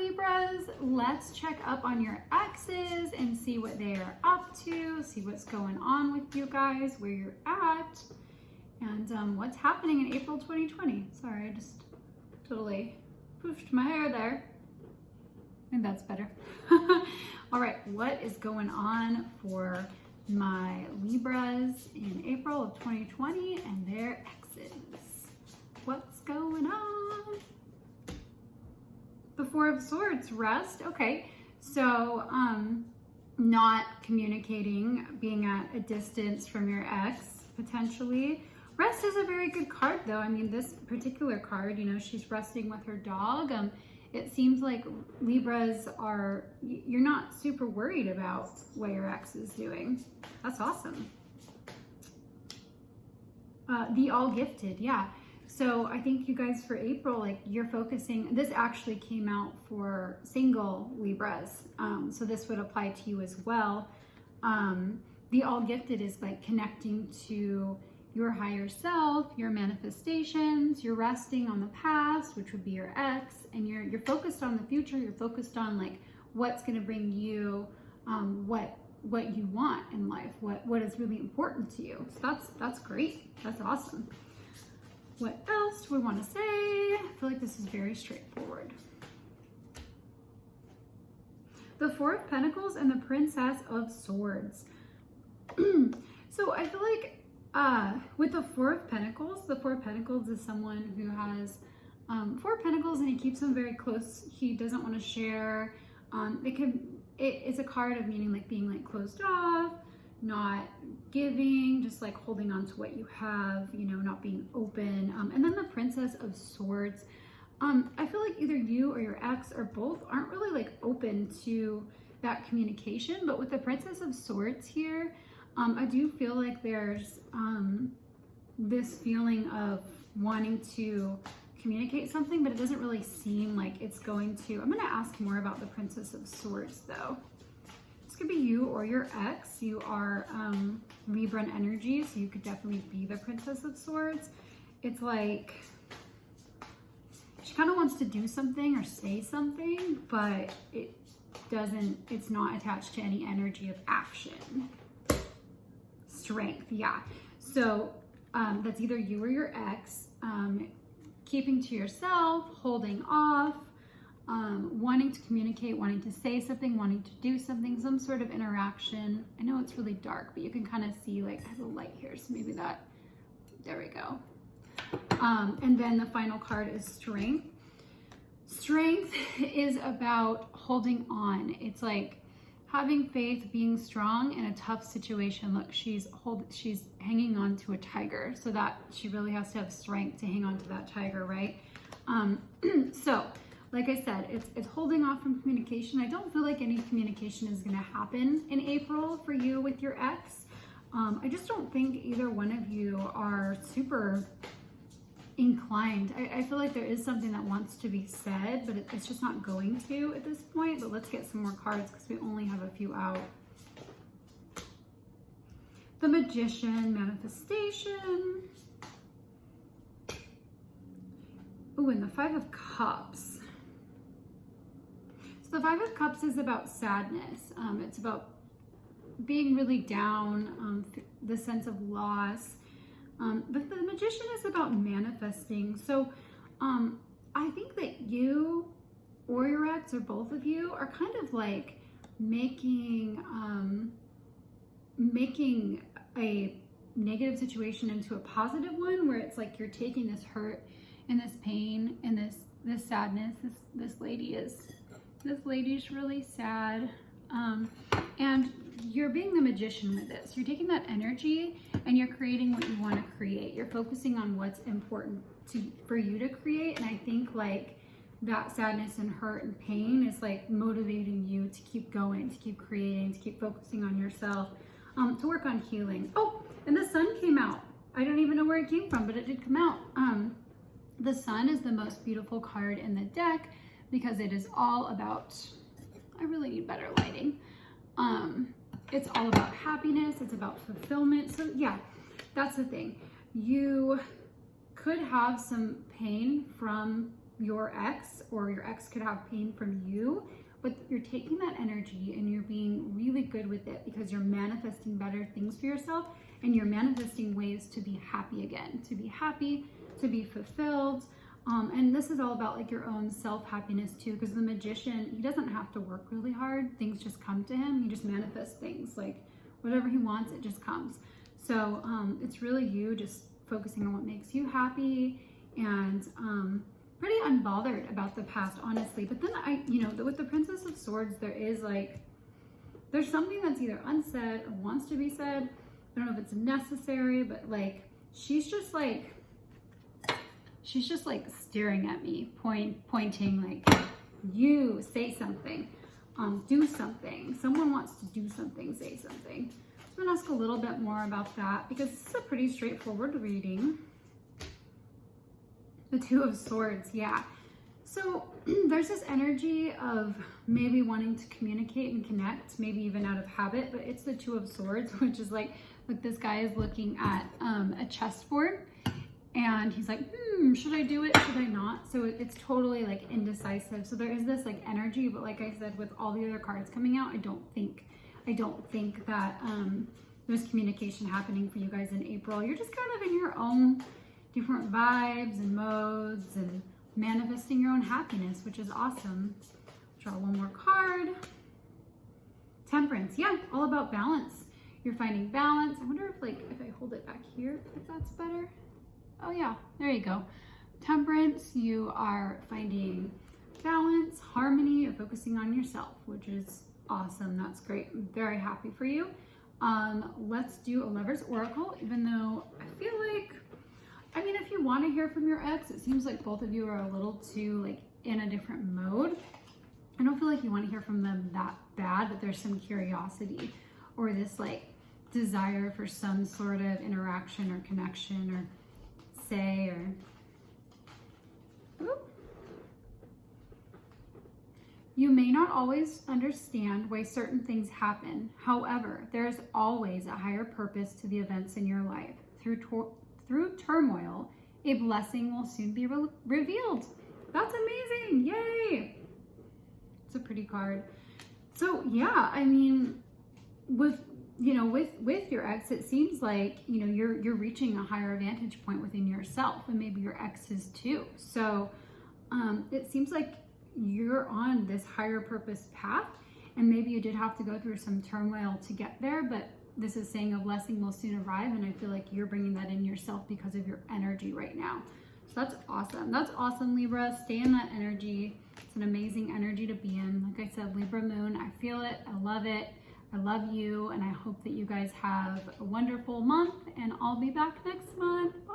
Libras, let's check up on your exes and see what they are up to, see what's going on with you guys, where you're at, and what's happening in April 2020. Sorry, I just totally poofed my hair there. I think that's better. All right, what is going on for my Libras in April of 2020 and their exes? What's going on? The Four of Swords, rest. Okay, so not communicating, being at a distance from your ex, potentially. Rest is a very good card though. I mean, this particular card, you know, she's resting with her dog. It seems like Libras are, you're not super worried about what your ex is doing. That's awesome. The All Gifted, yeah. So I think you guys for April, like you're focusing, this actually came out for single Libras. So this would apply to you as well. The All Gifted is like connecting to your higher self, your manifestations, you're resting on the past, which would be your ex, and you're focused on the future. You're focused on like what's going to bring you what you want in life, what is really important to you. So that's great. That's awesome. What else do we want to say? I feel like this is very straightforward. The Four of Pentacles and the Princess of Swords. So I feel like with the Four of Pentacles, the Four of Pentacles is someone who has Four of Pentacles and he keeps them very close. He doesn't want to share. It's a card of meaning like being like closed off, not giving, just like holding on to what you have, you know, not being open. And then the Princess of Swords. I feel like either you or your ex or both aren't really like open to that communication. But with the Princess of Swords here, I do feel like there's this feeling of wanting to communicate something, but it doesn't really seem like it's going to. I'm going to ask more about the Princess of Swords though. This could be you or your ex. You are Libran energy, so you could definitely be the Princess of Swords. It's like she kind of wants to do something or say something, but it's not attached to any energy of action. Strength, yeah. So that's either you or your ex, keeping to yourself, holding off, wanting to communicate, wanting to say something, wanting to do something, some sort of interaction. I know it's really dark, but you can kind of see, like, I have a light here, so maybe that, there we go. And then the final card is Strength. Strength is about holding on. It's like having faith, being strong in a tough situation. Look, she's hanging on to a tiger, so that she really has to have strength to hang on to that tiger, right? So, like I said, it's holding off from communication. I don't feel like any communication is going to happen in April for you with your ex. I just don't think either one of you are super inclined. I feel like there is something that wants to be said, but it's just not going to at this point. But let's get some more cards because we only have a few out. The Magician, manifestation. Ooh, and the Five of Cups. So the Five of Cups is about sadness. It's about being really down, the sense of loss. But the Magician is about manifesting. So I think that you or your ex or both of you are kind of like making a negative situation into a positive one, where it's like you're taking this hurt and this pain and this sadness. This lady's really sad. And you're being the magician with this. You're taking that energy and you're creating what you want to create. You're focusing on what's important for you to create. And I think like that sadness and hurt and pain is like motivating you to keep going, to keep creating, to keep focusing on yourself, to work on healing. Oh, and the sun came out. I don't even know where it came from, but it did come out. The sun is the most beautiful card in the deck because it is all about, I really need better lighting. It's all about happiness. It's about fulfillment. So yeah, that's the thing. You could have some pain from your ex, or your ex could have pain from you, but you're taking that energy and you're being really good with it because you're manifesting better things for yourself, and you're manifesting ways to be happy again, to be happy, to be fulfilled. And this is all about like your own self-happiness too, because the magician, he doesn't have to work really hard. Things just come to him. He just manifests things, like whatever he wants, it just comes. So it's really you just focusing on what makes you happy, and pretty unbothered about the past, honestly. But then with the Princess of Swords, there's something that's either unsaid or wants to be said. I don't know if it's necessary, but like she's just like staring at me, pointing like, you say something, do something. Someone wants to do something, say something. So I'm gonna ask a little bit more about that because this is a pretty straightforward reading. The Two of Swords, yeah. So there's this energy of maybe wanting to communicate and connect, maybe even out of habit, but it's the Two of Swords, which is like this guy is looking at a chessboard, and he's like, should I do it? Should I not? So it's totally like indecisive. So there is this like energy, but like I said, with all the other cards coming out, I don't think that there's communication happening for you guys in April. You're just kind of in your own different vibes and modes and manifesting your own happiness, which is awesome. Draw one more card. Temperance, yeah, all about balance. You're finding balance. I wonder if I hold it back here, if that's better. Oh yeah, there you go. Temperance, you are finding balance, harmony, you're focusing on yourself, which is awesome. That's great. I'm very happy for you. Let's do a Lover's Oracle, even though I feel like, if you want to hear from your ex, it seems like both of you are a little too like in a different mode. I don't feel like you want to hear from them that bad, but there's some curiosity or this like desire for some sort of interaction or connection or say or you may not always understand why certain things happen. However, there's always a higher purpose to the events in your life. Through turmoil, a blessing will soon be revealed. That's amazing. Yay. It's a pretty card. So yeah, with your ex, it seems like, you're reaching a higher vantage point within yourself, and maybe your ex is too. So it seems like you're on this higher purpose path, and maybe you did have to go through some turmoil to get there, but this is saying a blessing will soon arrive, and I feel like you're bringing that in yourself because of your energy right now. So that's awesome. That's awesome, Libra. Stay in that energy. It's an amazing energy to be in. Like I said, Libra moon, I feel it. I love it. I love you, and I hope that you guys have a wonderful month, and I'll be back next month. Bye.